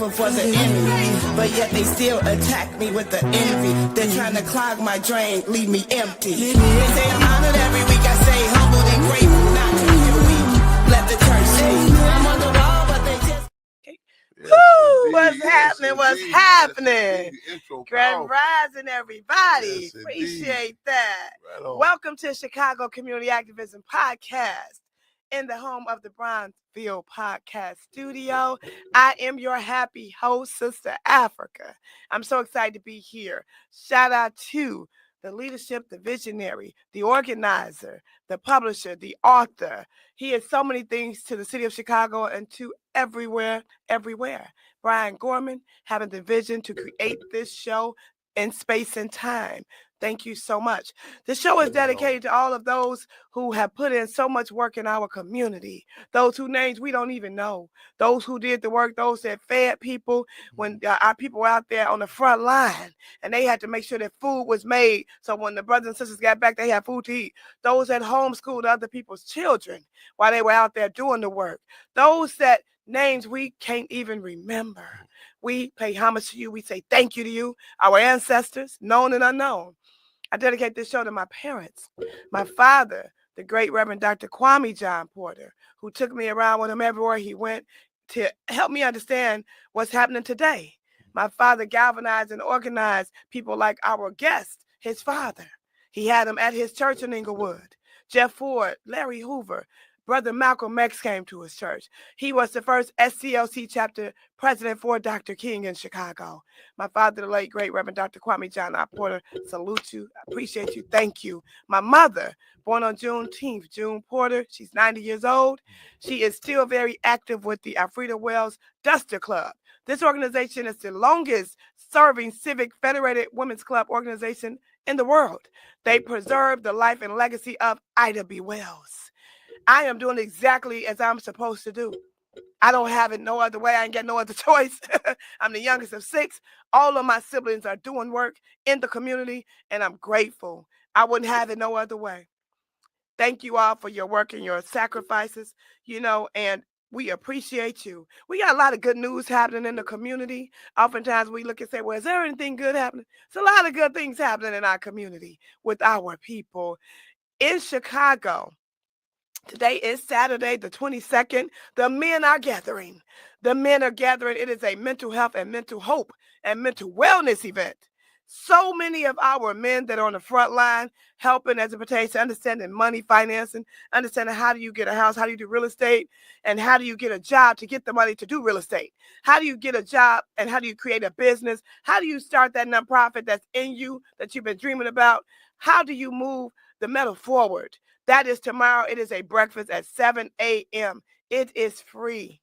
grateful for the enemy, but yet they still attack me with the envy. They're trying to clog my drain, leave me empty. They say I'm honored every week. I say humbled and grateful, not to feel weak. Let the church speak. I'm on the wall, but they just... Woo! What's happening? What's happening? Grand Rising, everybody. Appreciate that. Right. Welcome to Chicago Community Activism Podcast in the home of the Bronzeville Podcast Studio. I am your happy host, Sista Afrika. I'm so excited to be here. Shout out to the leadership, the visionary, the organizer, the publisher, the author. He is so many things to the city of Chicago and to everywhere. Brian Gorman, having the vision to create this show in space and time. Thank you so much. The show is dedicated to all of those who have put in so much work in our community, those whose names we don't even know, those who did the work, those that fed people when our people were out there on the front line and they had to make sure that food was made. So when the brothers and sisters got back, they had food to eat. Those that homeschooled other people's children while they were out there doing the work. Those that names we can't even remember. We pay homage to you. We say thank you to you, our ancestors, known and unknown. I dedicate this show to my parents, my father, the great Reverend Dr. Kwame John Porter, who took me around with him everywhere he went to help me understand what's happening today. My father galvanized and organized people like our guest, his father. He had him at his church in Inglewood. Jeff Ford, Larry Hoover, Brother Malcolm X came to his church. He was the first SCLC chapter president for Dr. King in Chicago. My father, the late, great Reverend Dr. Kwame John Porter, salute you. I appreciate you. Thank you. My mother, born on Juneteenth, June Porter. She's 90 years old. She is still very active with the Alfreda Wells Duster Club. This organization is the longest serving civic federated women's club organization in the world. They preserve the life and legacy of Ida B. Wells. I am doing exactly as I'm supposed to do. I don't have it no other way. I ain't got no other choice. I'm the youngest of 6. All of my siblings are doing work in the community, and I'm grateful. I wouldn't have it no other way. Thank you all for your work and your sacrifices, and we appreciate you. We got a lot of good news happening in the community. Oftentimes we look and say, well, is there anything good happening? There's a lot of good things happening in our community with our people. In Chicago, today is Saturday, the 22nd. The men are gathering. The men are gathering. It is a mental health and mental hope and mental wellness event. So many of our men that are on the front line helping as it pertains to understanding money, financing, understanding how do you get a house, how do you do real estate, and how do you get a job to get the money to do real estate? How do you get a job and how do you create a business? How do you start that nonprofit that's in you that you've been dreaming about? How do you move the metal forward? That is tomorrow. It is a breakfast at 7 a.m. It is free.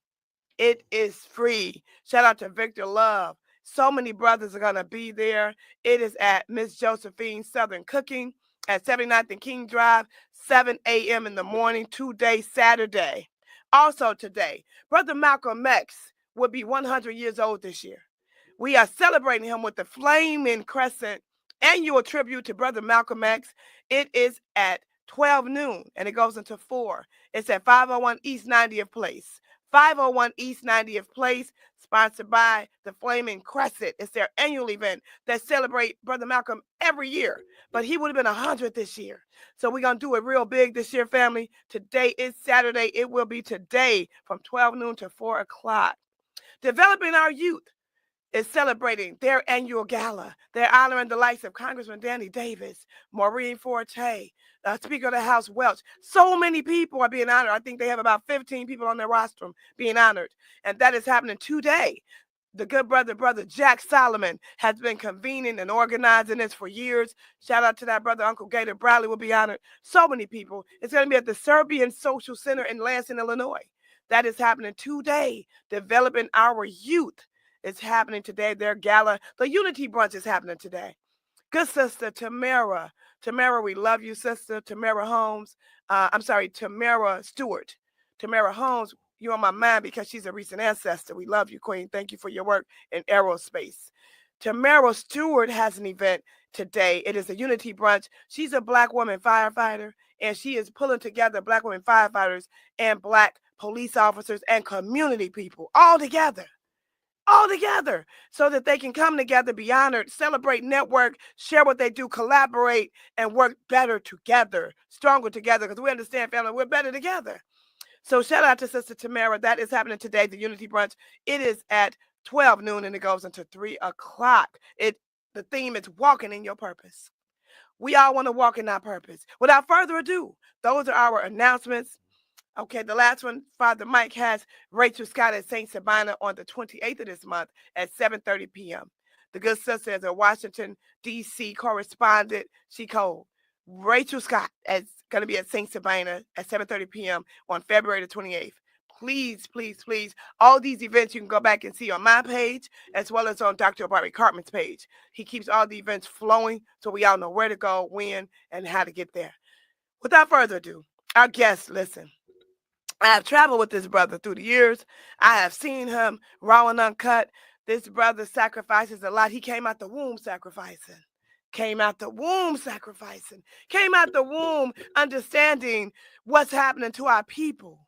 It is free. Shout out to Victor Love. So many brothers are going to be there. It is at Miss Josephine's Southern Cooking at 79th and King Drive, 7 a.m. in the morning, today, Saturday. Also today, Brother Malcolm X will be 100 years old this year. We are celebrating him with the Flaming Crescent annual tribute to Brother Malcolm X. It is at 12 noon, and it goes into 4. It's at 501 East 90th Place. 501 East 90th Place, sponsored by the Flaming Crescent. It's their annual event that celebrates Brother Malcolm every year, but he would have been 100 this year. So we're going to do it real big this year, family. Today is Saturday. It will be today from 12 noon to 4 o'clock. Developing Our Youth is celebrating their annual gala. They're honoring the likes of Congressman Danny Davis, Maureen Forte, Speaker of the House Welch. So many people are being honored. I think they have about 15 people on their roster being honored. And that is happening today. The good brother Jack Solomon has been convening and organizing this for years. Shout out to that brother, Uncle Gator Bradley will be honored. So many people. It's going to be at the Serbian Social Center in Lansing, Illinois. That is happening today. Developing Our Youth is happening today. Their gala, the Unity Brunch is happening today. Good sister, Tamara. Tamara, we love you, sister. Tamara Holmes. Tamara Stewart. Tamara Holmes, you're on my mind because she's a recent ancestor. We love you, Queen. Thank you for your work in aerospace. Tamara Stewart has an event today. It is a Unity Brunch. She's a Black woman firefighter, and she is pulling together Black women firefighters and Black police officers and community people all together. all together so that they can come together, be honored, celebrate, network, share what they do, collaborate, and work better together, stronger together, because we understand, family, we're better together. So shout out to Sister Tamara. That is happening today, the Unity Brunch. It is at 12 noon and it goes until 3 o'clock. The theme is walking in your purpose. We all want to walk in our purpose. Without further ado, those are our announcements. Okay, the last one, Father Mike has Rachel Scott at St. Sabina on the 28th of this month at 7:30 p.m. The good sister is a Washington, D.C. correspondent. She called Rachel Scott is going to be at St. Sabina at 7:30 p.m. on February the 28th. Please, please, please, all these events you can go back and see on my page as well as on Dr. Bobby Cartman's page. He keeps all the events flowing so we all know where to go, when, and how to get there. Without further ado, our guests, listen. I have traveled with this brother through the years. I have seen him raw and uncut. This brother sacrifices a lot. He came out the womb sacrificing. Came out the womb sacrificing. Came out the womb understanding what's happening to our people.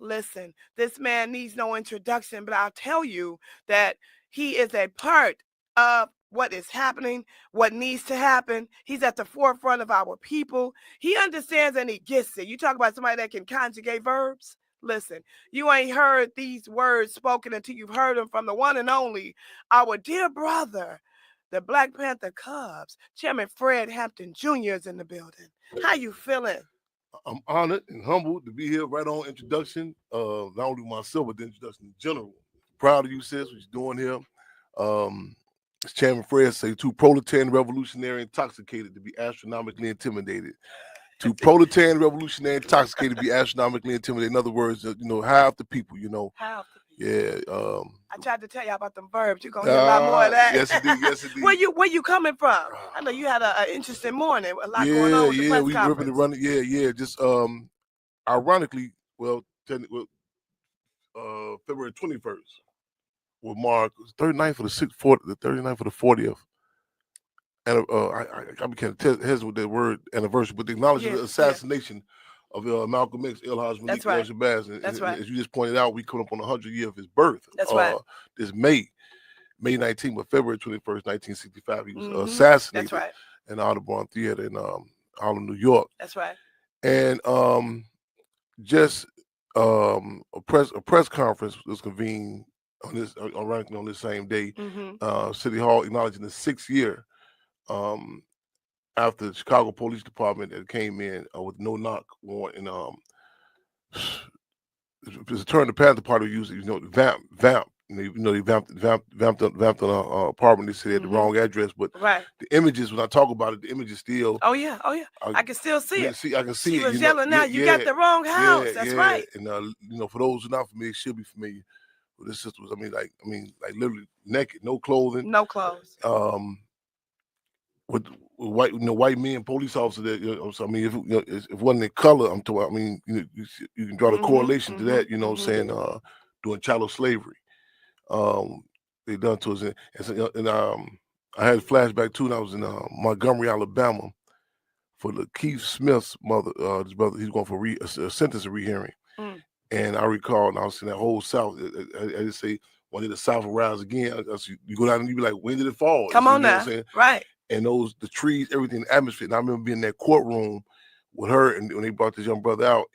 Listen, this man needs no introduction, but I'll tell you that he is a part of what is happening, what needs to happen. He's at the forefront of our people. He understands and he gets it. You talk about somebody that can conjugate verbs. Listen, you ain't heard these words spoken until you've heard them from the one and only, our dear brother, the Black Panther Cubs, Chairman Fred Hampton Jr. is in the building. How you feeling? I'm honored and humbled to be here right on introduction. Not only myself, but the introduction in general. Proud of you, sis, what you're doing here. As Chairman Fred say, too proletarian, revolutionary, intoxicated to be astronomically intimidated. Too proletarian, revolutionary, intoxicated to be astronomically intimidated. In other words, high off the people, High off the people. Yeah. I tried to tell you about them verbs. You're gonna hear a lot more of that. Yes, indeed. Yes, indeed. Where you coming from? I know you had an interesting morning. A lot going on with the press we conference. ripping and running. Yeah. Just ironically, February 21st will mark 39th for the 39th for the 40th. And I became hesitant with that word anniversary, but the acknowledging the assassination of Malcolm X, El Haj Malik Shabazz. And as you just pointed out, we come up on the 100th year of his birth. That's right. This May 19th, but February 21st, 1965, he was assassinated in the Audubon Theater in Harlem, New York. That's right. And a press conference was convened on this same day. City Hall acknowledging the 6th year after the Chicago Police Department that came in with no knock warrant and the term the Panther Party used, vamp. They vamped on an apartment. They said they had the wrong address, but the images, when I talk about it, the images still. Oh yeah. I can still see it. I can see she it. She was yelling out, you got the wrong house. That's right. And for those who are not familiar, should be familiar with this sister was, like literally naked, no clothing. No clothes. With white men, police officers. That if it wasn't in color, I'm talking. You can draw the correlation to that. During chattel slavery, they done to us. And I had a flashback too. And I was in Montgomery, Alabama, for the Keith Smith's mother. His brother, he's going for a sentence of rehearing. And I recall, and I was in that whole South. I just say, when did the South will rise again? You go down and you be like, when did it fall? Come on now, right? And the trees, everything, the atmosphere. And I remember being in that courtroom with her, and when they brought this young brother out,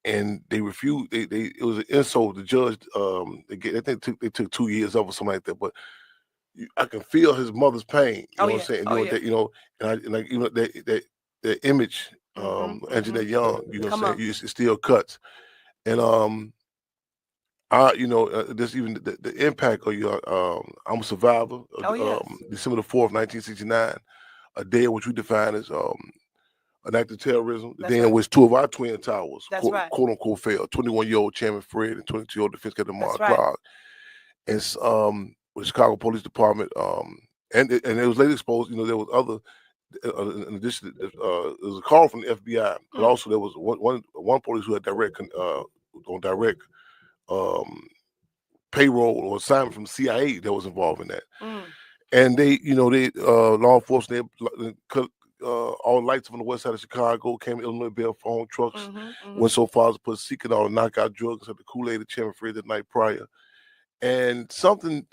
and they refused. It was an insult. The judge, they took 2 years off or something like that. But I can feel his mother's pain. You know what I'm saying? That image, Anjanette Young. You know what I'm saying? It still cuts. And there's even the impact of your. I'm a survivor. December the 4th, 1969, a day in which we define as an act of terrorism. The day in which 2 of our twin towers, quote unquote, fell. 21-year-old Chairman Fred and 22-year-old Defense Captain Mark Clark. And with the Chicago Police Department, and it was later exposed. There was other. In addition, there was a call from the FBI, but also there was one police who had direct payroll or assignment from the CIA that was involved in that. And they law enforcement, they cut all lights on the west side of Chicago, came to Illinois, Bell phone trucks, went so far as to put secret on knockout drugs at the Kool-Aid of Chairman Fred the night prior. And something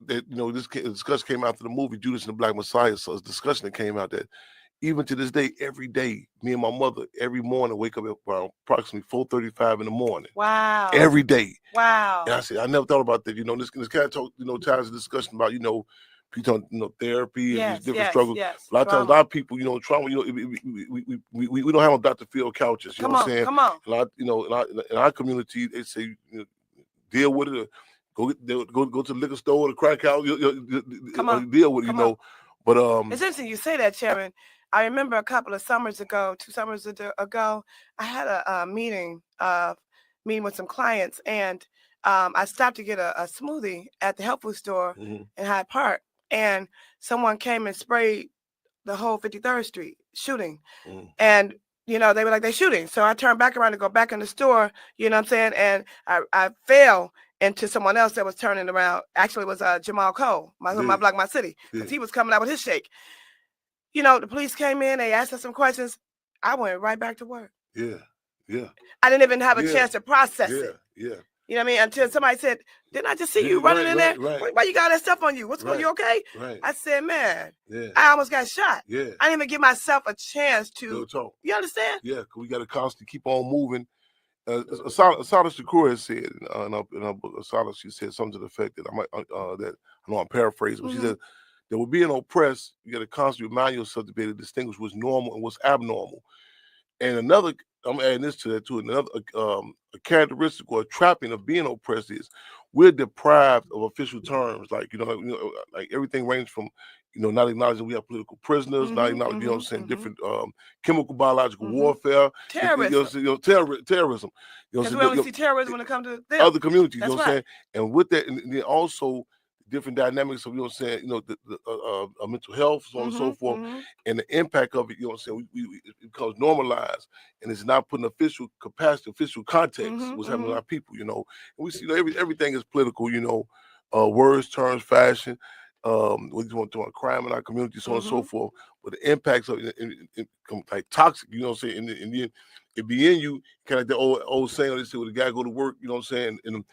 that, this discussion came out to the movie Judas and the Black Messiah. So it's a discussion that came out that even to this day, every day, me and my mother, every morning, wake up at around approximately 4:35 in the morning. Wow. Every day. Wow. And I said, I never thought about that. This kind of talk, times of discussion about, people, therapy and these different struggles. Yes. A lot of times, a lot of people, trauma, we don't have no Dr. Phil couches. You know what I'm saying? Come on. A lot, in our community, they say, deal with it. Go to the liquor store or the crack house. Deal with it, But it's interesting you say that, Chairman. I remember a couple of summers ago, 2 summers ago, I had a meeting with some clients, and I stopped to get a smoothie at the health food store in Hyde Park, and someone came and sprayed the whole 53rd Street shooting, and they were like, they're shooting. So I turned back around to go back in the store, you know what I'm saying, and I fell into someone else that was turning around. Actually, it was Jamal Cole, my Block, My City, because he was coming out with his shake. The police came in, they asked us some questions. I went right back to work. Yeah. I didn't even have a chance to process it. Yeah. You know what I mean? Until somebody said, didn't I just see you running in there? Right. Why you got that stuff on you? What's going on? You okay? Right. I said, man, Yeah. I almost got shot. Yeah. I didn't even give myself a chance to. Talk. You understand? Yeah, because we got to constantly keep on moving. Asada Shakur has said in her book, Asada, she said something to the effect that I know I'm paraphrasing, but she said, that with being oppressed, you got to constantly remind yourself to be able to distinguish what's normal and what's abnormal. And another, I'm adding this to that too. Another a characteristic or a trapping of being oppressed is we're deprived of official terms, like like everything ranges from not acknowledging we have political prisoners, not acknowledging different chemical, biological warfare, terrorism. Terrorism. Because we only see terrorism when it comes to them. Other communities. That's you know what I'm saying? And with that, and then also different dynamics of the mental health, so on and so forth, and the impact of it. You know what I'm saying? It becomes normalized, and it's not put in official capacity, official context. What's happening to our people? And we see everything is political. Words, terms, fashion. What you want to do, crime in our community, so on and so forth. But the impacts of it come like toxic. You know what I'm saying? And then it be in you, kind of like the old saying they say, when the guy go to work, you know what I'm saying, and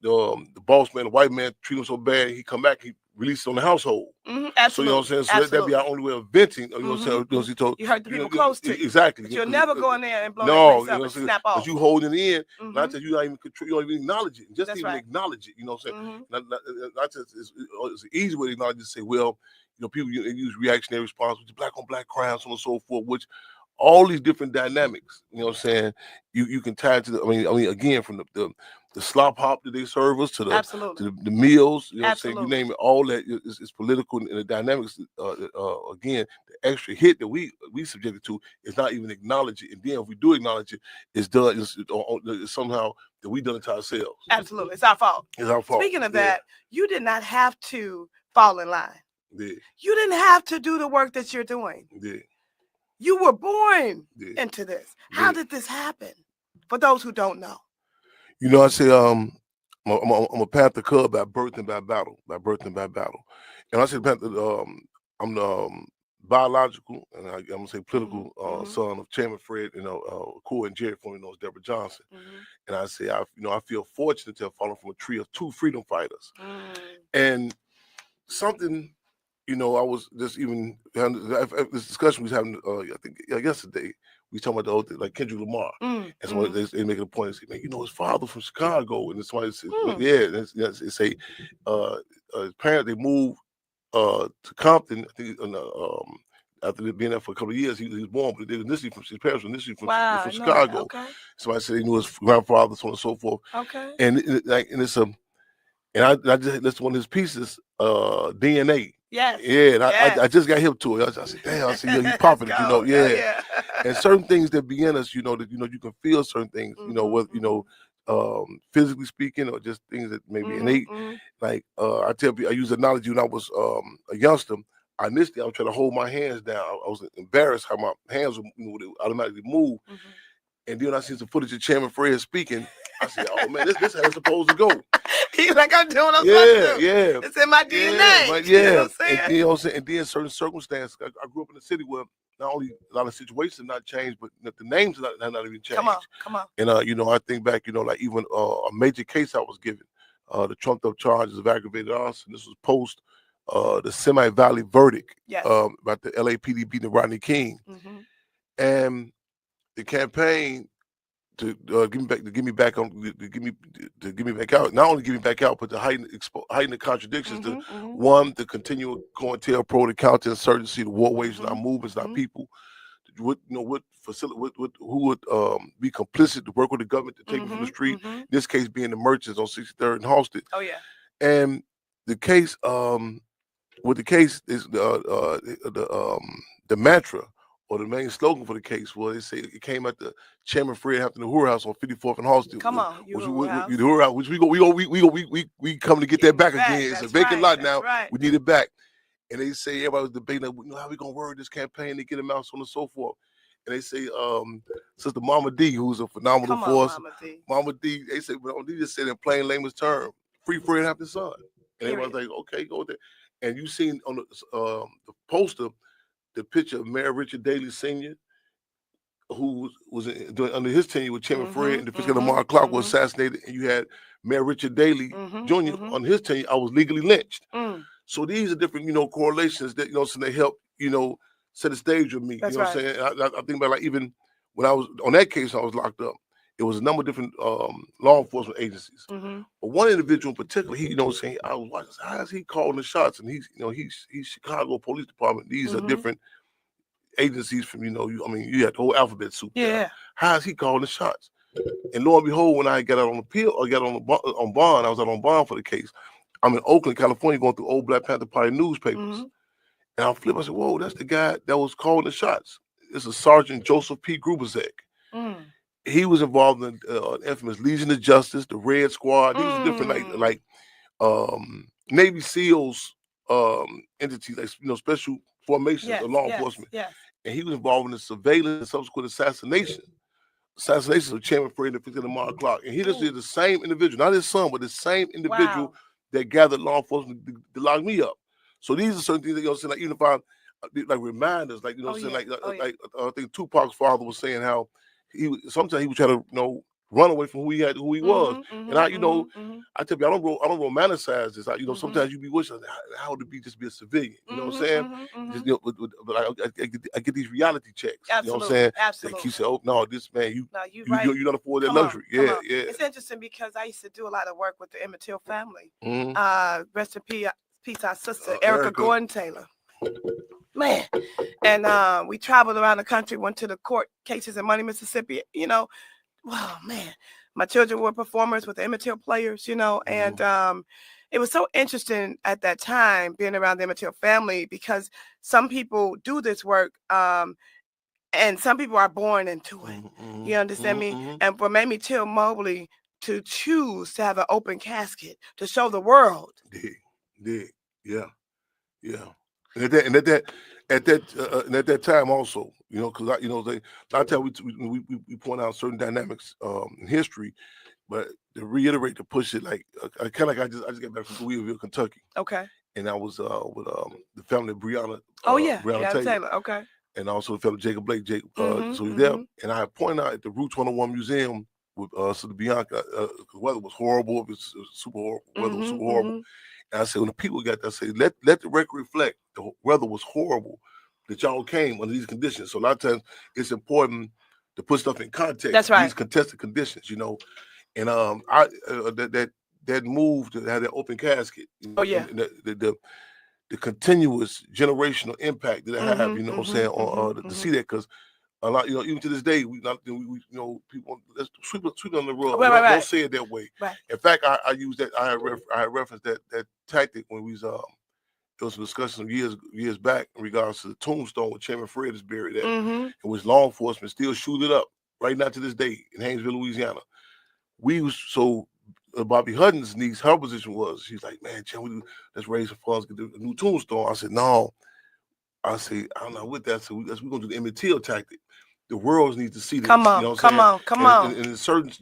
the boss man, the white man, treat him so bad, he come back, he releases on the household. Absolutely. So you know what I'm saying? So that'd be our only way of venting. You know what I'm saying? You hurt the people close to you. Exactly. But you'll never go in there and blow that place up and snap off. But you holding it in, not that you don't even control, you don't even acknowledge it. Just even acknowledge it. You know what I'm saying? Not just it's an easy way to acknowledge it, to say, well, people use reactionary response, which is black on black crime, so on and so forth, which all these different dynamics, you know what I'm saying, you can tie to the, I mean, again, from the slop hop that they serve us to the meals, you know what I'm saying, you name it, all that is political, and the dynamics, again, the extra hit that we subjected to is not even acknowledged, and then if we do acknowledge it, it's done, it's somehow that we done it to ourselves. Absolutely, it's our fault. It's our fault. Speaking of that, you did not have to fall in line. Yeah. You didn't have to do the work that you're doing. Yeah. You were born into this. How did this happen? For those who don't know. I say I'm a Panther cub by birth and by battle. And I say Panther, I'm biological, and I'm gonna say political son of Chairman Fred, Cool and Jerry, formerly known as Deborah Johnson. And I say I feel fortunate to have fallen from a tree of two freedom fighters. And something, I was just even having this discussion we was having, I think yesterday. We talking about the old thing, like Kendrick Lamar, and somebody they make a point and say, man, his father from Chicago, and somebody says, they say his parents, they moved to Compton. I think after being there for a couple of years, he was born, but they initially from his parents were initially from Chicago. Okay. Somebody said they knew his grandfather, so on and so forth. Okay. And it's and I just listened to one of his pieces, DNA. Yes. Yeah, and I just got hip to it. I said, damn, I said, he's popping it, yeah. And certain things that begin us, that you can feel certain things, whether physically speaking or just things that may be innate. Like I tell people, I use the analogy when I was a youngster. Initially, I was trying to hold my hands down. I was embarrassed how my hands would automatically move. And then I see some footage of Chairman Fred speaking. I said, "Oh man, this how it's supposed to go." He's like, "I'm doing what I'm supposed to do. Yeah, it's in my DNA." You know what I'm saying? And then certain circumstances. I grew up in a city where not only a lot of situations have not changed, but the names have not even changed. Come on. And I think back, like even a major case I was given the trumped up charges of aggravated arson. This was post the Semi-Valley verdict about the LAPD beating Rodney King, and the campaign to get me back out. Not only get me back out, but to heighten the contradictions. The continual COINTELPRO, the counterinsurgency, the war waged in our movements, our people. Who would be complicit to work with the government to take them from the street? This case being the merchants on 63rd and Halsted. Oh yeah. And the case, with the case is the mantra or the main slogan for the case was, they say it came at the Chairman Fred Hampton the House on 54th and Halsted. Come on, which we come to get that back again. It's a vacant lot now. Right. We need it back. And they say everybody was debating, how we gonna word this campaign to get him out, so on and so forth. And they say, Sister Mama D, who's a phenomenal force. Mama D, they say, Mama D just said in plain layman's term, free Fred Hampton's son. And everybody's like, okay, go there. And you seen on the poster the picture of Mayor Richard Daley Sr., who was under his tenure with Chairman Fred, and the fiscal Lamar Clark was assassinated, and you had Mayor Richard Daley Jr. On his tenure. I was legally lynched. So these are different, correlations that, so they help, set the stage with me. That's what I'm saying? I think about, like, even when I was on that case, I was locked up. It was a number of different law enforcement agencies. But one individual in particular, he, saying, I was watching, how is he calling the shots? And he's Chicago Police Department. These are different agencies from, you had the whole alphabet soup. Yeah. How is he calling the shots? And lo and behold, when I got out on appeal, or got on bond, I was out on bond for the case. I'm in Oakland, California, going through old Black Panther Party newspapers. And I flip, I said, whoa, that's the guy that was calling the shots. This is Sergeant Joseph P. Grubezek. He was involved in infamous Legion of Justice, the Red Squad. These are different, like Navy SEALs entities, like, special formations of law enforcement. And he was involved in the surveillance and subsequent assassinations of Chairman Fred and the Lamar Clark. And he just is the same individual, not his son, but the same individual that gathered law enforcement to lock me up. So these are certain things that, like, even if I, like, reminders, like, I think Tupac's father was saying how sometimes he would try to, run away from who he was. And I tell you, I don't romanticize this. Sometimes you be wishing, how would it be just be a civilian? You know what I'm saying? But I get these reality checks. Absolutely. You know what I'm saying? Absolutely. That keep saying, oh no, this man, you right. you don't afford that luxury. Yeah. It's interesting because I used to do a lot of work with the Emmett Till family. Rest in peace, our sister Erica Gordon Taylor. Man. And we traveled around the country, went to the court cases in Money, Mississippi, Wow, man, my children were performers with the Emmett Till players, and it was so interesting at that time being around the Emmett Till family, because some people do this work and some people are born into it. You understand me? And for Mamie Till Mobley to choose to have an open casket to show the world. Yeah. And at that time also, because a lot of times we point out certain dynamics in history, but to reiterate, to push it, like I just got back from Louisville, Kentucky. Okay. And I was with the family of Breonna. Breonna Taylor. Okay. And also the fellow Jacob Blake. So he's there. And I pointed out at the Roots 101 Museum with Sister Bianca, the weather was horrible. It was super horrible. Weather was super horrible. And I said, when the people got there, I said, let the record reflect the weather was horrible, that y'all came under these conditions. So a lot of times it's important to put stuff in context. That's right. These contested conditions, And that move to have that open casket. The continuous generational impact that I have, what I'm saying, to see that, because a lot, even to this day, people let's sweep on the rug. Don't say it that way. Right. In fact, I use that. I had referenced that tactic when we was there was some discussion years back in regards to the tombstone where Chairman Fred is buried at, in which law enforcement still shoot it up right now to this day in Haynesville, Louisiana. Bobby Hutton's niece, her position was, she's like, man, let's raise some funds, get a new tombstone. I said, no. I say, I'm not with that. So we're going to do the Emmett Till tactic. The world needs to see this. Come on. And in certain,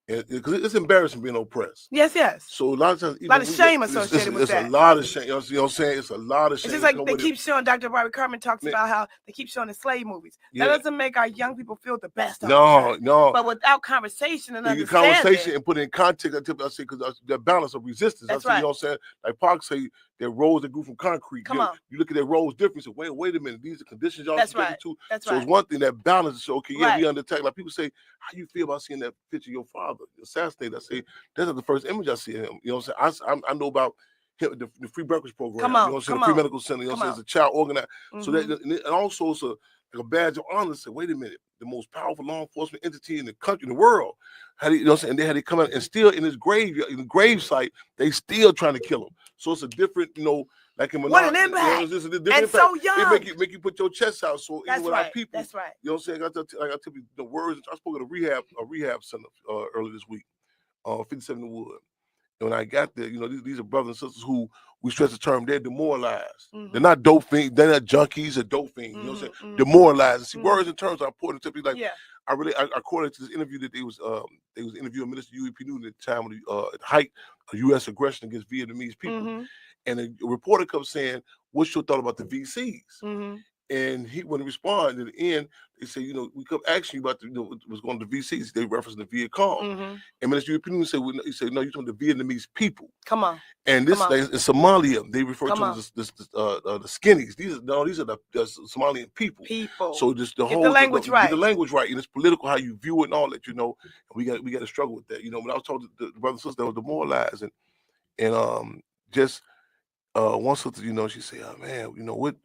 because it's embarrassing being oppressed. Yes, yes. So a lot of times, a lot of shame associated with that. It's a lot of shame. You know what I'm saying? It's a lot of shame. It's just like they keep showing. Dr. Barbara Carmen talks about how they keep showing the slave movies. That doesn't make our young people feel the best. No. But without conversation and conversation and put it in context, I say because the balance of resistance. That's right. You know what I'm saying? Like Pac say, there roads that grew from concrete. Come on. You look at their roads different. So wait a minute. These are conditions y'all subjected to. That's so it's one thing that balance. So we under attack. Like people say, how you feel about seeing that picture of your father assassinated? I say that's not the first image I see of him. You know what I'm saying? I know about him, the free breakfast program. Come on. You know what I'm saying? The free medical center. You know what I'm saying? It's a child organized. So that and also it's a badge of honor. Say, wait a minute, the most powerful law enforcement entity in the country, in the world. You know what I'm saying? And they had to come out and still in his grave, in the grave site, they still trying to kill him. So it's a different, like in what an impact. It's a different and impact. So young. It make you put your chest out. So that's with right. our people, That's right. You know what I'm saying? I tell you the words. I spoke at a rehab center earlier this week, 57 Wood. And when I got there, these are brothers and sisters who we stress the term, they're demoralized. They're not dope fiends, they're not junkies or dope fiends. You know what I'm saying? Demoralized. See, words and terms are important to people. Like I quoted to this interview that they was interviewing Minister U.E.P. Newton at the time of the height of U.S. aggression against Vietnamese people. And a reporter comes saying, "What's your thought about the VCs?" And he, when he responded at the end, they say, we kept asking you about what's going to the VCs. They referenced the Viet Cong. And Minister U.E.P. said, he said, no, you're talking the Vietnamese people. Come on. And this in Somalia, they refer to as the skinnies. These are the Somalian people. So just the whole language right. Get the language right, and it's political how you view it and all that. And we got to struggle with that. When I was talking to the brothers and sisters that was demoralized, and just one sister, she said, "Oh man, what."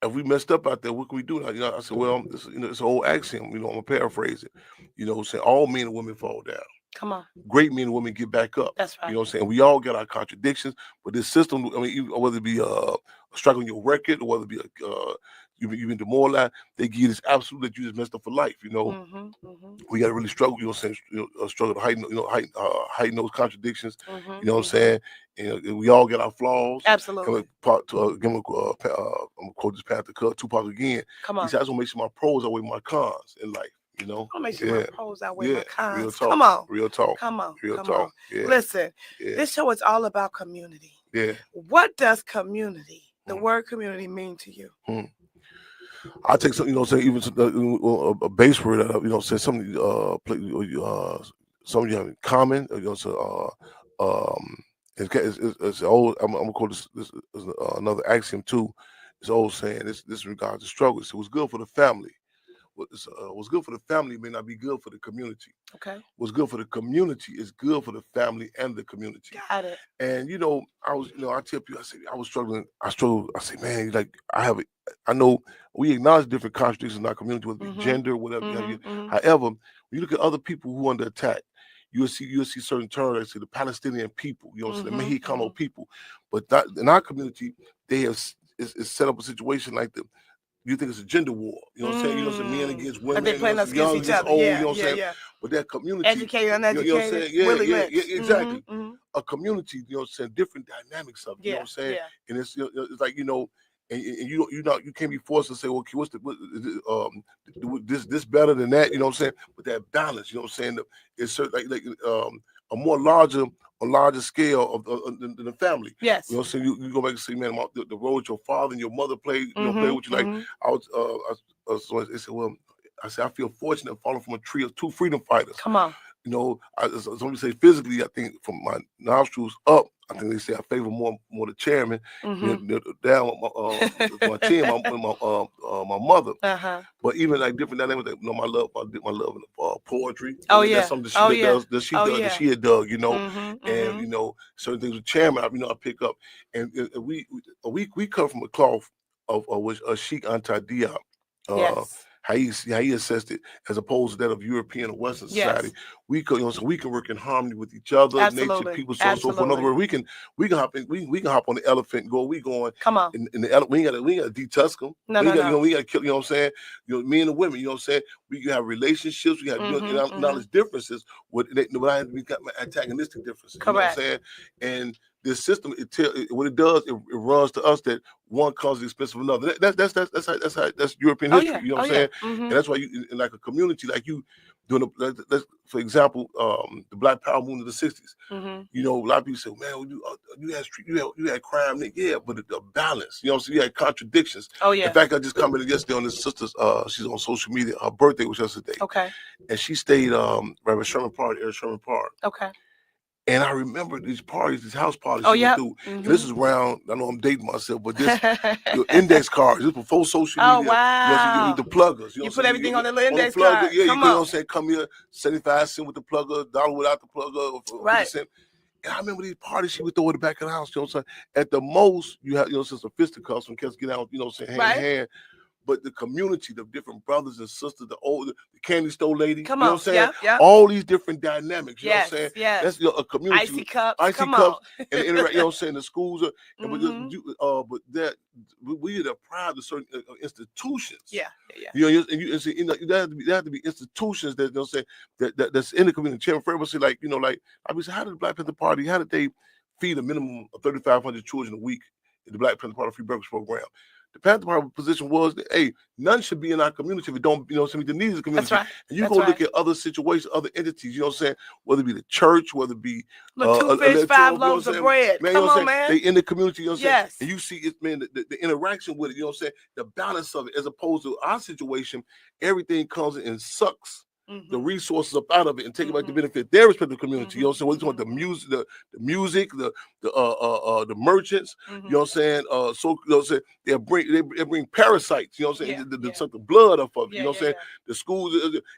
If we messed up out there, what can we do now? I said, well, it's an old axiom. I'm gonna paraphrase it. Saying all men and women fall down. Come on. Great men and women get back up. That's right. You know what I'm saying? We all got our contradictions, but this system, whether it be a strike on your record or whether it be you've been demoralized, they give you this absolute that you just messed up for life. We got to really struggle. Struggle to heighten those contradictions. You know what I'm saying? And we all get our flaws. Absolutely. And I'm gonna quote this Panther Tupac again. Come on. He said, "I just want to make sure my pros outweigh my cons in life." I'm gonna make sure my pros outweigh my cons. Real talk. Come on. Real talk. Come on. Real Come talk. on. Yeah. Listen, this show is all about community. Yeah. What does community, the word community, mean to you? I take some, even a base word that, say something, something you have in common, it's old. I'm gonna call this another axiom too. It's old saying this regards to struggle. So it was good for the family. What's good for the family may not be good for the community. Okay. What's good for the community is good for the family and the community. Got it. And I tell people, I say I was struggling. I say, man, I know we acknowledge different contradictions in our community, whether it be gender, whatever. However, when you look at other people who are under attack, you'll see certain terms, like say the Palestinian people, the Mexicano people. But in our community, they have it's set up a situation like you think it's a gender war, you know what I'm saying? Men against women, they playing us against each other. Old, you know what I'm saying? But that community, educated, uneducated, you know what I'm saying? Yeah, exactly. A community, you know what I'm saying? Different dynamics of it, you know what I'm saying? And it's like and you can't be forced to say, well, okay, this better than that, you know what I'm saying? But that balance, you know what I'm saying? It's like a more larger scale of the family. Yes. You know what I'm saying? You go back and say, man, the role that your father and your mother played, played with you. Like they said, well, I feel fortunate falling from a tree of two freedom fighters. Come on. Somebody say physically, I think from my nostrils up, I think they say I favor more the chairman down my chin, my mother. But even like different dynamics, my love in poetry. That's something that she had dug, and certain things with chairman, I pick up, and we come from a cloth of which Sheikh Anta Diop. Yes. How he assessed it as opposed to that of European or Western society. We can work in harmony with each other, nature, people, so on and so forth. In other words, we can hop on the elephant and go. We going. Come on. In the elephant, we ain't got to detusk them. We got to kill. You know what I'm saying? Men and women. You know what I'm saying? We can have relationships. We have knowledge differences. But I have antagonistic differences. Correct. You know what I'm saying? And this system, what it does, it runs to us that one causes the expense of another. That's European history. You know what I'm saying? And that's why you, in like a community, like you doing, for example, the Black Power movement of the '60s. You know, a lot of people say, man, you had crime. Yeah, but the balance. You know what I'm saying? You had contradictions. In fact, I just commented yesterday on this sister's. She's on social media. Her birthday was yesterday. And she stayed Reverend Sherman Park, Eric Sherman Park. And I remember these parties, these house parties she went through. And this is around, I know I'm dating myself, but this index cards, this before social media. Oh, wow. You know, the pluggers. You put everything on the little index card. Yeah, you know what I'm saying? Come here, 75 cents with the plugger, $1 without the plugger, or 50 cents. And I remember these parties she would throw in the back of the house. You know what I'm saying? At the most, you have, some fisticuffs when kids get out, you know what I'm saying, hand in hand. But the community, the different brothers and sisters, the candy store lady, you know what I'm saying? All these different dynamics, you know what I'm saying? That's a community. Icy cups, and you know what I'm saying? The schools are, but that we are proud of certain institutions. You know, there have to be institutions that, you know what I'm saying, that's in the community. Chairman Fred would say, like, you know, like, I would say, how did the Black Panther Party, how did they feed a minimum of 3,500 children a week in the Black Panther Party Free Breakfast Program? The Panther Party position was that, hey, none should be in our community if it don't, you know, the needs of the community. That's right. And you go look at other situations, other entities, you know what I'm saying? Whether it be the church, whether it be 2 fish, 5 loaves of bread. Man, Come you know on, man. They in the community, you know what I'm saying? Yes. And you see it, man, the interaction with it, you know what I'm saying? The balance of it, as opposed to our situation, everything comes in and sucks the resources up out of it and take it back to benefit their respective community. You know what I'm saying? Whether it's the music, the merchants, you know what I'm saying? So you know what I'm saying, they bring parasites, you know what I'm saying? They suck the blood off of it, you know what I'm saying? The schools,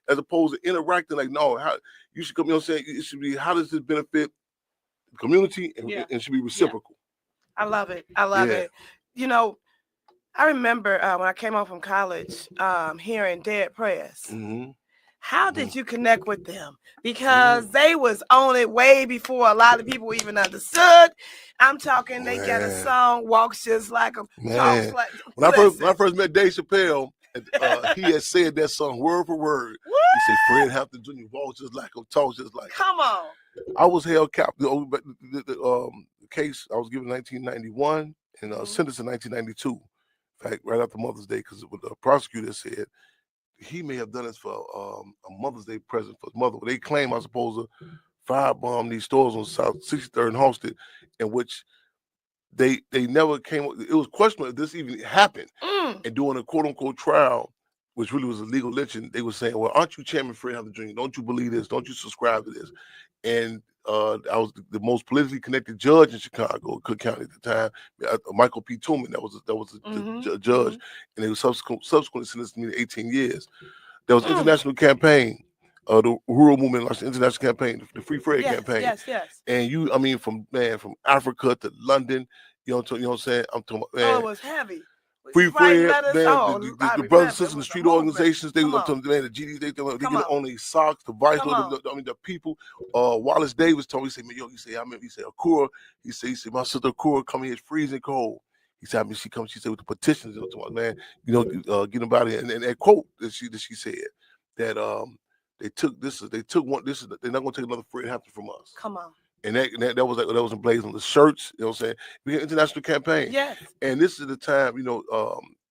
as opposed to interacting, like, no, how you should come, you know what I'm saying? It should be, how does this benefit the community, and it should be reciprocal. I love it. I love it. You know, I remember when I came home from college, hearing Dead Prayers. How did you connect with them? Because they was on it way before a lot of people even understood. I'm talking, they get a song, walks just like them, talks like. When I first met Dave Chappelle, he had said that song word for word. He said, Fred Hampton Jr. walks just like him, talks just like him. Come on. I was held captive. The case I was given in 1991 and sentenced in 1992. In fact, right after Mother's Day, because what the prosecutor said, he may have done this for a Mother's Day present for his mother. They claim I was supposed to firebomb these stores on South 63rd and Halsted, in which they never came. It was questionable if this even happened. And during a quote unquote trial, which really was a legal lynching, they were saying, "Well, aren't you Chairman Fred Hampton Jr.? Don't you believe this? Don't you subscribe to this?" And I was the most politically connected judge in Chicago, Cook County at the time. Michael P. Tooman, that was the judge, and they was subsequently sentenced me to 18 years. There was international campaign, the rural movement launched the international campaign, the Free Fred campaign. And from Africa to London, you know what I'm saying? I'm talking about, man. Oh, it was heavy. Free Fred, man, the brothers and sisters in the street organizations, they were up to the GDs, they get on their socks, the vice, the people. Wallace Davis told me, he said, man, he said, Akura, he said, my sister Akura come here, it's freezing cold. He said, she said, with the petitions, man, get about it. And that quote that she said, that they're not gonna take another Fred Hampton from us. Come on. And that was emblazoned on the shirts, you know what I'm saying? We had an international campaign. Yes. And this is the time, even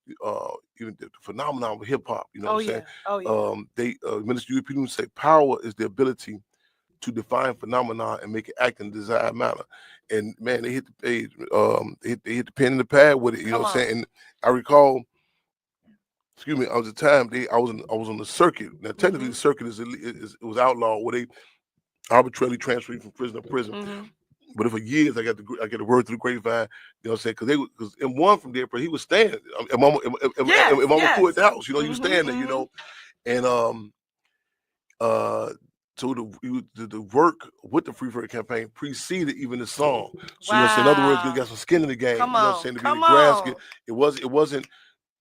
the phenomenon of hip hop, you know what I'm saying? Oh, yeah. Minister European Union say power is the ability to define phenomena and make it act in a desired manner. And man, they hit the page, they hit the pen in the pad with it, you know what I'm saying? And I recall, I was at the time, I was on the circuit. Now technically the circuit it was outlawed where they arbitrarily transferred from prison to prison. But for years I got the word through the grapevine, you know what I'm saying? Because in one from there, he was staying. Mama Pooh at the house, he was staying there, And so the work with the Free Fred campaign preceded even the song. So you know what I'm saying? In other words, they got some skin in the game. You know what I'm saying? To be the grasp, it wasn't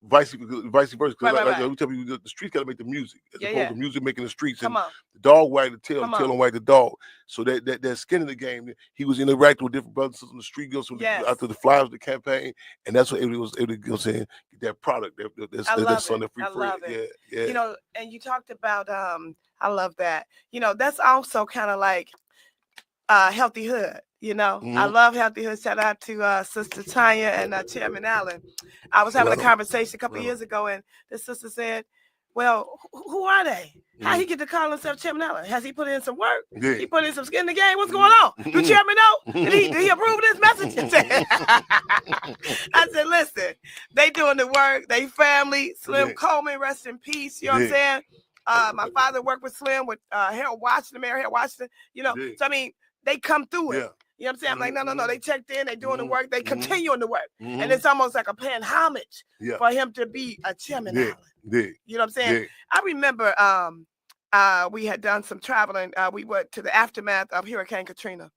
vice versa. Because like we tell people, the streets got to make the music as opposed to music making the streets. And the dog wag the tail, the tail don't wag the dog. So that skin in the game, he was interacting with different brothers on the street, after the flyers of the campaign, and that's what everybody was able to, get that product. That son, that Free Fred. Yeah. And you talked about, I love that. That's also kind of like healthy hood. You know, I love Healthy Hood. Shout out to Sister Tanya and Chairman Allen. I was having a conversation a couple of years ago, and the sister said, well, who are they? How he get to call himself Chairman Allen? Has he put in some work? Yeah. He put in some skin in the game? What's going on? Do Chairman know? Did he approve this message? I said, listen, they doing the work. They family. Slim Coleman, rest in peace. You know what I'm saying? My father worked with Slim, with Harold Washington, Mayor Harold Washington. You know, so I mean, they come through it. You know what I'm saying? I'm like, no. They checked in. They doing the work. They continuing the work. And it's almost like a paying homage for him to be a Chairman Allen. You know what I'm saying? I remember we had done some traveling. We went to the aftermath of Hurricane Katrina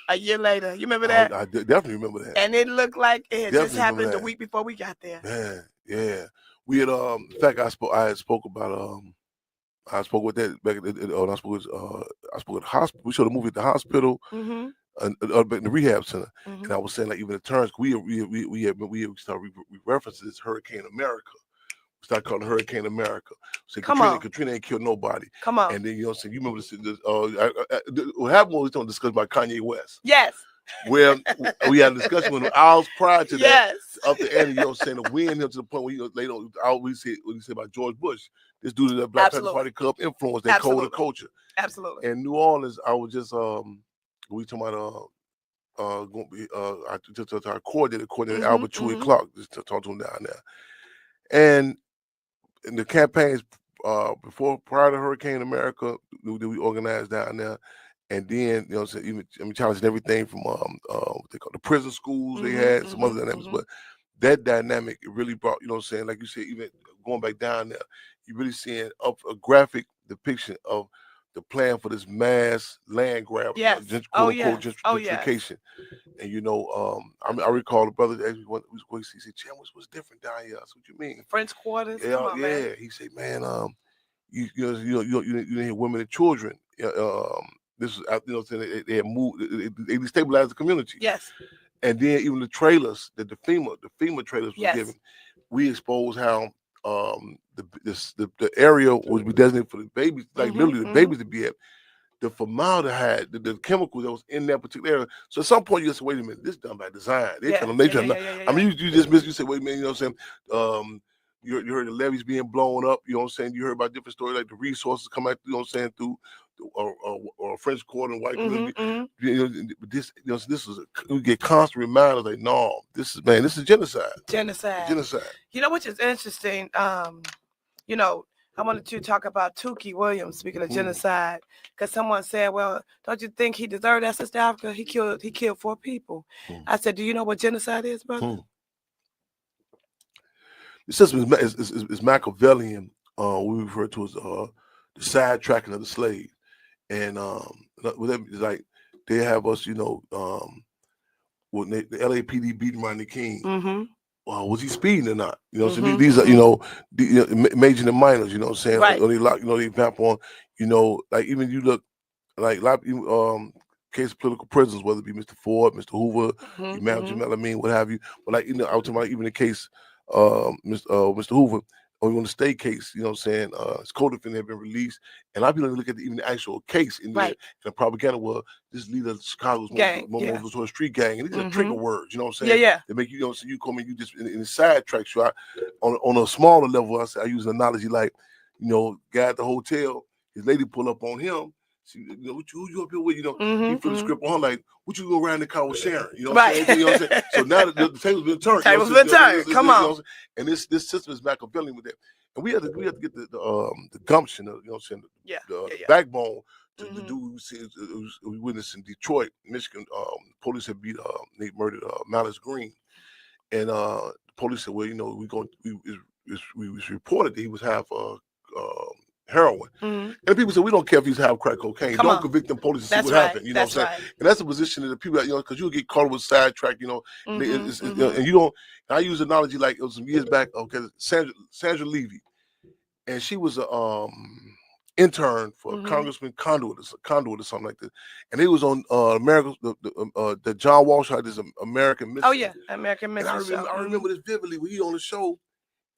a year later. You remember that? I definitely remember that. And it looked like it had just happened the week before we got there. Man, yeah. We had in fact I spoke about I spoke with that back I spoke at the hospital. We showed a movie at the hospital. In the rehab center, and I was saying like even the terms we started referencing this Hurricane America. We started calling it Hurricane America. So Katrina ain't killed nobody. Come on. And then you know what I'm saying, you remember this what happened was we discussed about Kanye West. Yes. Where we had a discussion with him hours prior to that. Up the end, you know what I'm saying, to win him to the point where later on we say about George Bush, this dude is a Black Panther Party Club influence, they code the culture. Absolutely. In New Orleans, I was just we talking about I just our coordinator Albert Chewy Clark, just to talk to him down there. And in the campaigns prior to Hurricane America, we organized down there. And then, you know what I'm saying, challenging everything from what they call the prison schools they had, some other dynamics, but that dynamic, it really brought, you know what I'm saying, like you said, even going back down there, you're really seeing a graphic depiction of the plan for this mass land grab, gentrification. And you know, I recall the brother that he said, "Chan, what's different down here?" I said, "What you mean?" French quarters. Man. He said, "Man, you didn't hear women and children. This was, you know, they had moved, they destabilized the community. Yes. And then even the trailers that the FEMA trailers were given, we exposed how the area was be designated for the babies, like literally the babies to be at. The formaldehyde, the chemicals that was in that particular area. So at some point you just say, wait a minute, this is done by design. I mean, you just missed. You say, wait a minute, you know what I'm saying? You heard the levees being blown up. You know what I'm saying? You heard about different stories like the resources come out. You know what I'm saying? Through or French Quarter and white community. You know, this, you know, this is we get constant reminders like, no, this is genocide. Genocide. You know, which is interesting. You know, I wanted to talk about Tookie Williams, speaking of genocide, because someone said, well, don't you think he deserved that, Sister Afrika? He killed 4 people. I said, do you know what genocide is, brother? The system is Machiavellian. We refer to as the sidetracking of the slave. And like they have us, you know, when the LAPD beating Rodney King. Was he speeding or not? You know, so these are, you know, majors and minors, you know what I'm saying? Right. They vamp on, you know, like even you look like a lot of case of political prisoners, whether it be Mr. Ford, Mr. Hoover, Jamel Amin, what have you. But like, you know, I was talking about even the case Mr. Hoover, on the state case, you know what I'm saying, his co-defendant had been released, and I've been look at even the actual case in there, and the propaganda was this leader of Chicago's moved to a street gang, and these are trigger words, you know what I'm saying? They make you know, so you come in, you just in the sidetracks you. On a smaller level, I use an analogy like, you know, guy at the hotel, his lady pull up on him. She, you know, who you up here with? You know, he flipped the script on her like, what you go around the car with Sharon? You know what I'm saying? You know what I'm saying? So now the table's been turned. Table's been turned. Come on. You know, and this system is Machiavellian with that. And we have to get the gumption, you know what I'm saying? The backbone to do. We witnessed in Detroit, Michigan. Police had they murdered Malice Green, and the police said, well, you know, we was reported that he was half heroin. And people say, we don't care if he's half crack cocaine. Don't convict them police and see what happened. You know what I'm saying? And that's a position that the people, you know, because you'll get caught with sidetrack, you know, and you don't. And I use an analogy like it was some years back. Okay, Sandra Levy, and she was a intern for Congressman Conduit or something like that. And it was on the John Walsh had this American Mystery. Oh yeah, American Mystery. I remember this vividly when he on the show,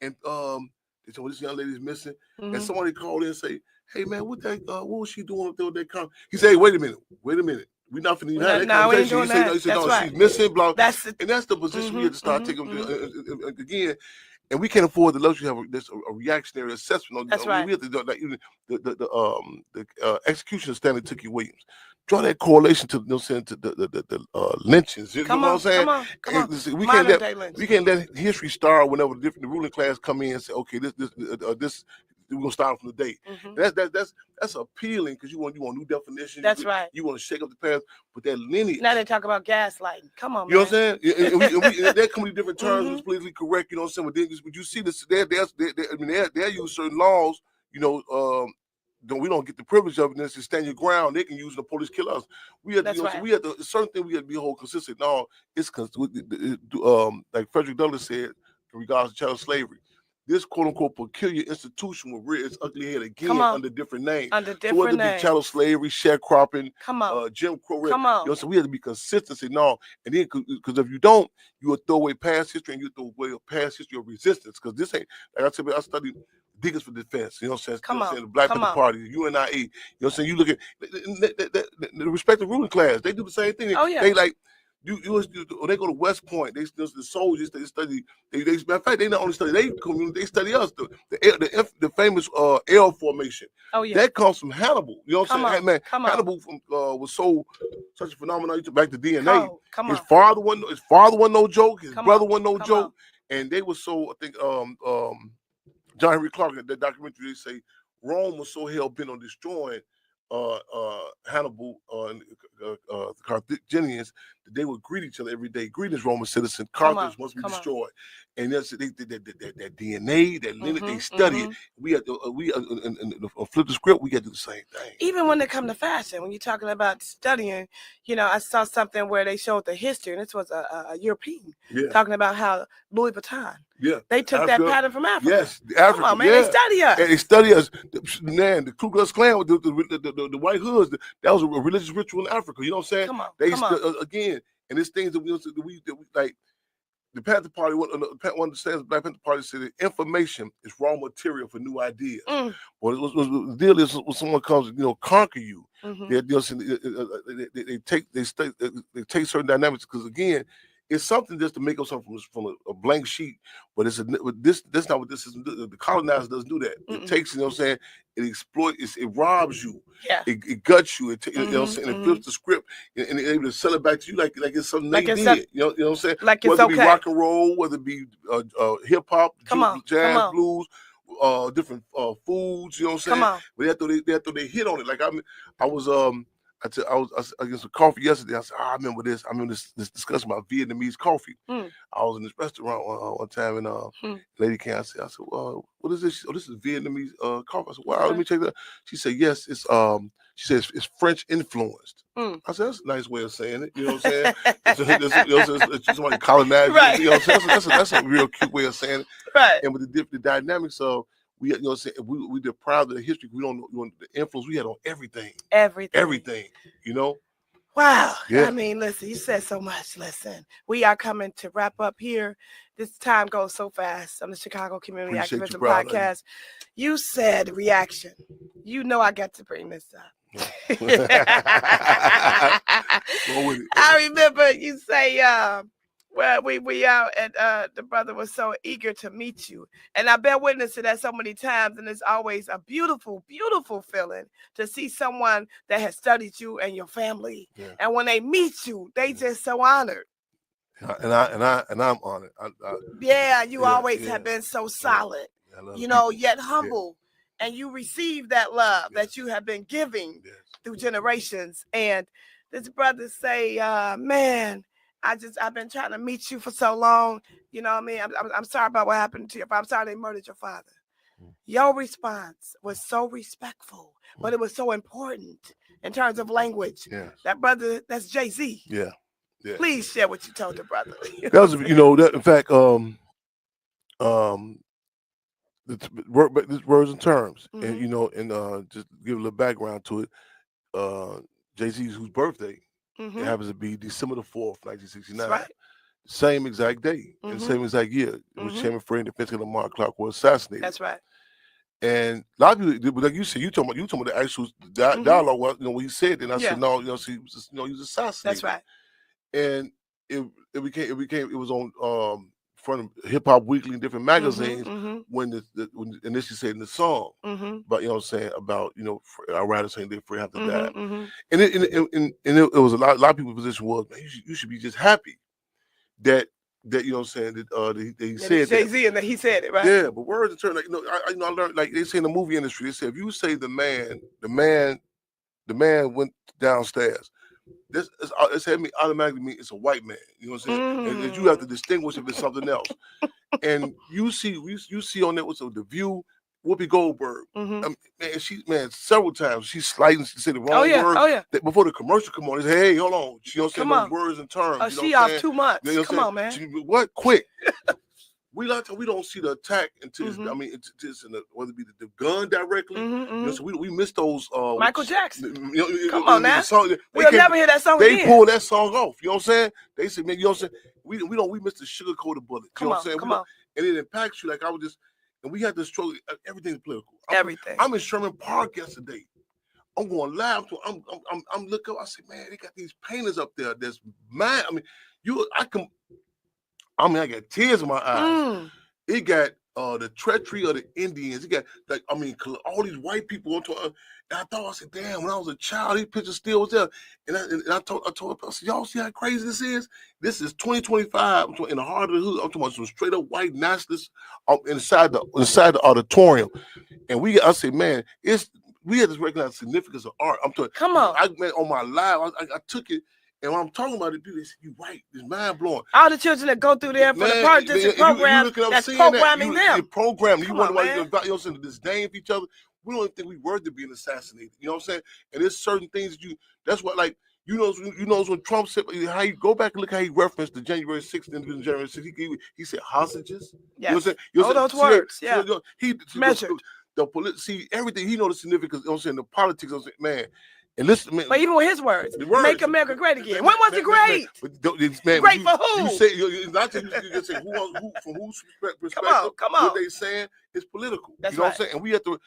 and they told this young lady's missing, and somebody called in and say, "Hey man, what was she doing up there with that car?" He said, "Hey, wait a minute. We're not finna even have that conversation. You say, no, she's missing, blah. And that's the position we have to start taking again. And we can't afford the luxury to have a reactionary assessment. That's right. We have to do like even the execution of Stanley Tookie Williams. Draw that correlation to the lynchings. You know what I'm saying? Come on. We can't let history start whenever the ruling class come in and say, okay, this we're gonna start from the date. That's appealing because you want new definitions. That's right. You want to shake up the past, but that lineage. Now they talk about gaslighting. Come on, you know what I'm saying? And there come these different terms, it's politically correct. You know what I'm saying? But you see this. They use certain laws. You know, we don't get the privilege of it. And to stand your ground, they can use the police kill us. We have to, certain thing we have to be whole consistent. No, it's like Frederick Douglass said in regards to child slavery. This quote-unquote peculiar institution will rear its ugly head again under different names. So whether it be chattel slavery, sharecropping, Jim Crow, you know, so we have to be consistent. Say no, and then because if you don't, you will throw away past history and you throw away a past history of resistance. Because this ain't, like I said, I studied Deacons for Defense. You know what I'm saying? The Black Panther Party, the UNIA. You know what I'm saying? You look at the respective ruling class. They do the same thing. They like. They go to West Point. The soldiers. They study. Matter of fact, they not only study they community. They study us. The famous L formation. That comes from Hannibal. You know what I'm saying? Man, Hannibal was such a phenomenon. You took back the DNA. His father wasn't no joke. His brother wasn't no joke. And they were so. I think John Henry Clark in that documentary. They say Rome was so hell bent on destroying Hannibal and the Carthaginians that they would greet each other every day. Greetings, Roman citizen. Carthage must be destroyed. And that's that DNA, that lineage, they study it. We had to flip the script. We got to do the same thing. Even when it comes to fashion, when you're talking about studying, you know, I saw something where they showed the history, and this was a European talking about how Louis Vuitton. They took that pattern from Africa. Yes, Africa. Come on, man, they study us. And they study us. Man, the Ku Klux Klan with the white hoods, that was a religious ritual in Africa. You know what I'm saying? Again, and it's things that we like. The Panther Party, one of the Black Panther Party said that information is raw material for new ideas. Well, the deal is when someone comes, conquer you. They take certain dynamics because again, it's something just to make up something from a blank sheet, but that's not what this is. The colonizer doesn't do that. It takes, you know what I'm saying, it exploits, it robs you. It guts you. You know what I'm saying? It flips the script and able to sell it back to you like it's something they did. You know what I'm saying? Like it's whether it be rock and roll, whether it be hip hop, jazz, blues, different foods. You know what I'm saying? But they thought they hit on it. Like I was against some coffee yesterday. I said, I remember this. I remember this discussion about Vietnamese coffee. I was in this restaurant one time, and lady came. I said, well, what is this? Oh, this is Vietnamese coffee. I said, wow, let me check that. She said, yes, it's she says it's French influenced. I said, that's a nice way of saying it. You know what I'm saying? It's somebody colonized. Right. You know what I'm saying? That's a real cute way of saying it. Right. And with the dynamics of we deprived of the history. We don't know the influence we had on everything. Everything. You know. Wow. Yeah. I mean, listen, you said so much. Listen, we are coming to wrap up here. This time goes so fast on the Chicago Community Activism Podcast. You said reaction. You know I got to bring this up. I remember you say, well, we out and the brother was so eager to meet you. And I've been witness to that so many times, and it's always a beautiful, beautiful feeling to see someone that has studied you and your family. And when they meet you, they just so honored. And I'm honored. You always have been so solid, yet humble. And you receive that love that you have been giving through generations. And this brother say, man, I've been trying to meet you for so long. You know what I mean? I'm sorry about what happened to you. I'm sorry they murdered your father. Your response was so respectful, but it was so important in terms of language. That brother, that's Jay-Z. Yeah. Please share what you told the brother. That was, that in fact, words and terms, and and just give a little background to it. Jay-Z's whose birthday. It happens to be December the 4th, 1969. Right. Same exact day, and same exact year. It was Chairman Fred and Defense Lamar Clark was assassinated. That's right. And a lot of people, like you said, you talking about the actual dialogue. What he said, and I said no. See, he was he was assassinated. That's right. And it was on front of Hip Hop Weekly and different magazines when when initially said in the song, but you know what I'm saying about our writers saying they're afraid to die, and it was a lot of people's position was, man, you should be just happy that you know what I'm saying that he said Jay-Z and that he said it, right? Yeah, but words in turn, like I learned, like they say in the movie industry, they say if you say the man went downstairs, it's had me automatically mean it's a white man. You know what I'm saying? And you have to distinguish if it's something else. And you see on that with the View, Whoopi Goldberg. Man, several times she's slighting, she said the wrong word. Before the commercial come on, they say, hey, hold on. She don't say those words and terms. Oh, she off too much. You know come on, man. What? Quick. We don't see the attack until it's whether it be the gun directly. So we miss those. Michael Jackson. Come on now. We'll never hear that song again. They pull that song off. You know what I'm saying? They say, man, you know what I'm saying? We miss the sugar-coated bullet. You know what I'm saying? Come on. And it impacts you. Like I was just, and we had to struggle. Everything's political. Everything. I'm in Sherman Park yesterday. I'm going live. I'm looking up. I said, man, they got these painters up there. That's mad. I got tears in my eyes. It got the treachery of the Indians. It got all these white people on tour. And I said, damn, when I was a child, these pictures still was there. And I told I said, y'all see how crazy this is? This is 2025 in the heart of the hood. I'm talking about some straight up white nationalists inside the auditorium. And I said, man, we had to recognize the significance of art. I'm talking. Come on. On my live, I took it. And when I'm talking about it, people say, you're right. It's mind-blowing. All the children that go through there for the Park District program, that's programming them. You're programming. You wonder why you're saying disdain for each other. We don't even think we're worthy of being assassinated. You know what I'm saying? And there's certain things that's what, like, you know when Trump said, how you go back and look how he referenced the January 6th and January 6th. He said hostages. Yes. You know what I'm saying? All those words. Yeah. He measured. See everything. He know the significance. You know what I'm saying? The politics. I'm saying, man. And listen, man, but even with his words, make America great again. When was it great? Man, great for who? You say not just you say who from whose perspective. Come on. What they saying is political. That's you know right. what I'm saying? And we have to.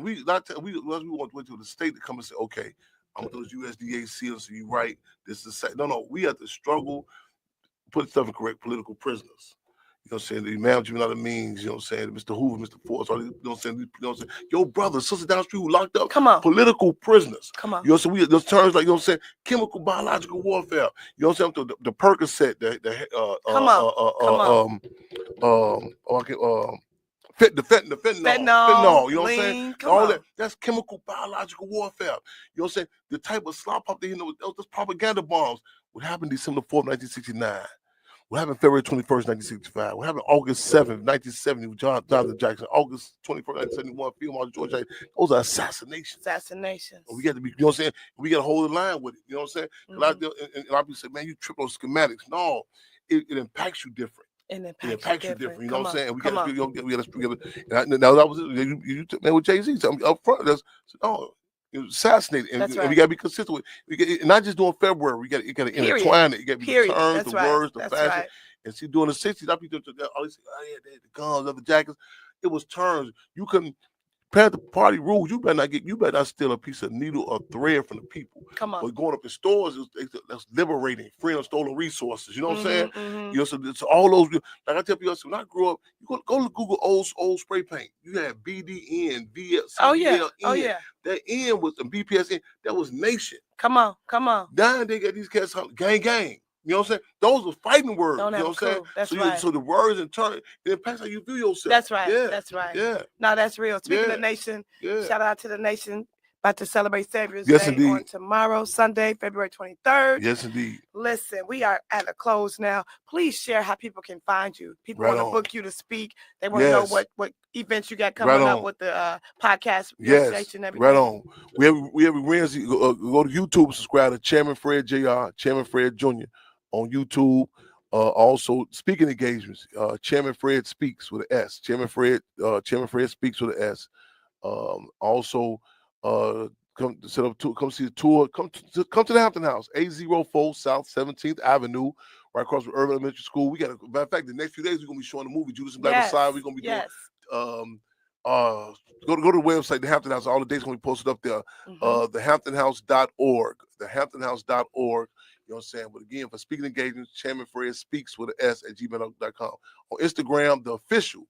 We want to the state to come and say, okay, I'm with those USDA seals. So you right. This is no. We have to struggle, put stuff in correct political prisoners. You know what I'm saying? The Imam Jimmy Means, you know what I'm saying? Mr. Hoover, Mr. Force, you know what I'm saying? Your brother, sister down the street who locked up. Come on. Political prisoners. Come on. You know, so those terms like, you know what I'm saying? Chemical, biological warfare. You know what I'm saying? The Percocet, the fentanyl, you know what I'm saying? All that's chemical, biological warfare. You know what I'm saying? The type of slop up there, those propaganda bombs. What happened December 4th, 1969? What happened February 21st, 1965? What happened August 7th, 1970 with Jonathan Jackson? August 21st, 1971, Field Marshal George Jackson. Those are assassinations. And we got to be, you know what I'm saying? We got to hold the line with it. You know what I'm saying? And a lot of people say, man, you trip on schematics. No, it impacts you different. It impacts you different. You know what I'm saying? We got to now that was you man with Jay-Z. So up front, it was assassinated, and we got to be consistent with it. Not just doing February. We got to intertwine it. You got to be the terms, the words, the fashion. Right. And see, during the 60s, I people always say, oh yeah, they had the guns, the jackets. It was terms. You couldn't. Per the party rules, you better not steal a piece of needle or thread from the people. Come on. But going up in stores, that's liberating, freeing stolen resources. You know what I'm saying? You know, so it's all those. Like I tell people, when I grew up, you go to Google old spray paint. You had BDN, VL. Oh yeah. That N was the BPSN. That was nation. Come on. Now they got these cats gang. You know what I'm saying? Those are fighting words. You know what I'm saying? That's right. So the words in turn, it impacts how you view yourself. That's right. Yeah. That's right. Yeah. No, that's real. Speaking of nation, shout out to the nation. About to celebrate Savior's Yes, Day indeed. on tomorrow, Sunday, February 23rd. Yes, indeed. Listen, we are at a close now. Please share how people can find you. People want to book you to speak. They want to know what events you got coming up with the podcast. Yes, and everything. right on. We every Wednesday go to YouTube, subscribe to Chairman Fred Jr., Chairman Fred Jr. on YouTube. Also speaking engagements. Chairman Fred Speaks with an S. Chairman Fred Speaks with an S. Also. Come see the tour. Come to the Hampton House, 804 South 17th Avenue, right across from Urban Elementary School. We got matter of fact, the next few days we're gonna be showing the movie Judas and Black Messiah. We're gonna be doing Go to the website, the Hampton House. All the dates going to be posted up there. TheHamptonHouse.org. TheHamptonHouse.org. You know what I'm saying? But again, for speaking engagements, Chairman Fred speaks with an S at gmail.com. On Instagram, the official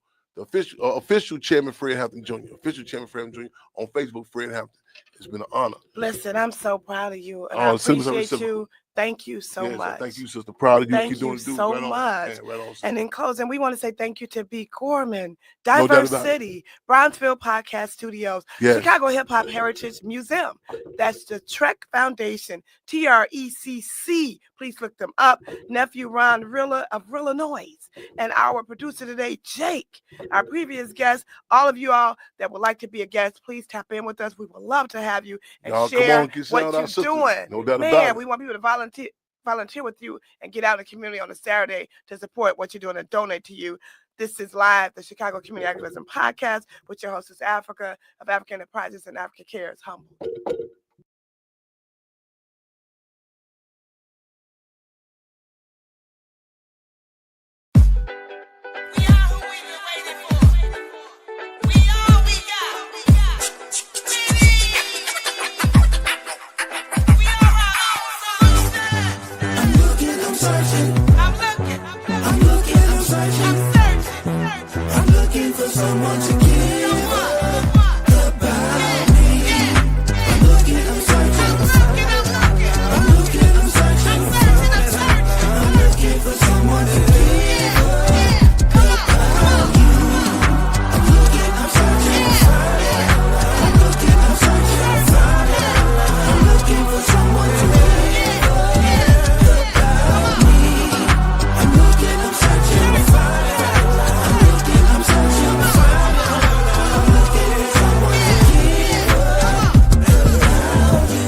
Chairman Fred Hampton Jr. Official Chairman Fred Hampton Jr. On Facebook, Fred Hampton. It's been an honor. Listen, I'm so proud of you, and I appreciate you. Thank you so much. Thank you, sister. Proud of you. Thank Keep doing you it. so right much. On. Right on, and in closing, we want to say thank you to B. Corman, Diverse City, Brownsville Podcast Studios, Chicago Hip Hop Heritage Museum. That's the Trek Foundation, TRECC. Please look them up. Nephew Ron Rilla of Rilla Noise, and our producer today, Jake. Our previous guest, all of you all that would like to be a guest, please tap in with us. We would love to have you and share what you're doing. No doubt Man, about it. we want people to volunteer with you and get out in the community on a Saturday to support what you're doing and donate to you. This is live, the Chicago Community Activism Podcast with your host, Sista Afrika of African Enterprises and Africa Cares. Humble. Someone to give about me. I'm looking, I'm searching. I'm looking, I'm searching. I'm looking for someone to give about you. I'm looking, I'm searching. I'm looking, I'm searching. I'm looking for someone to give about me. I'm looking, I'm searching. I'm looking, I'm searching.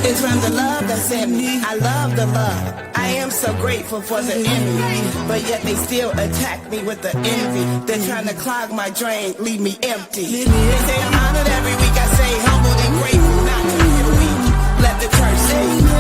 It's from the love that's in me. I love the love. I am so grateful for the enemy, but yet they still attack me with the envy. They're trying to clog my drain, leave me empty. They say I'm honored every week. I say humbled and grateful, not to feel weak. Let the church say.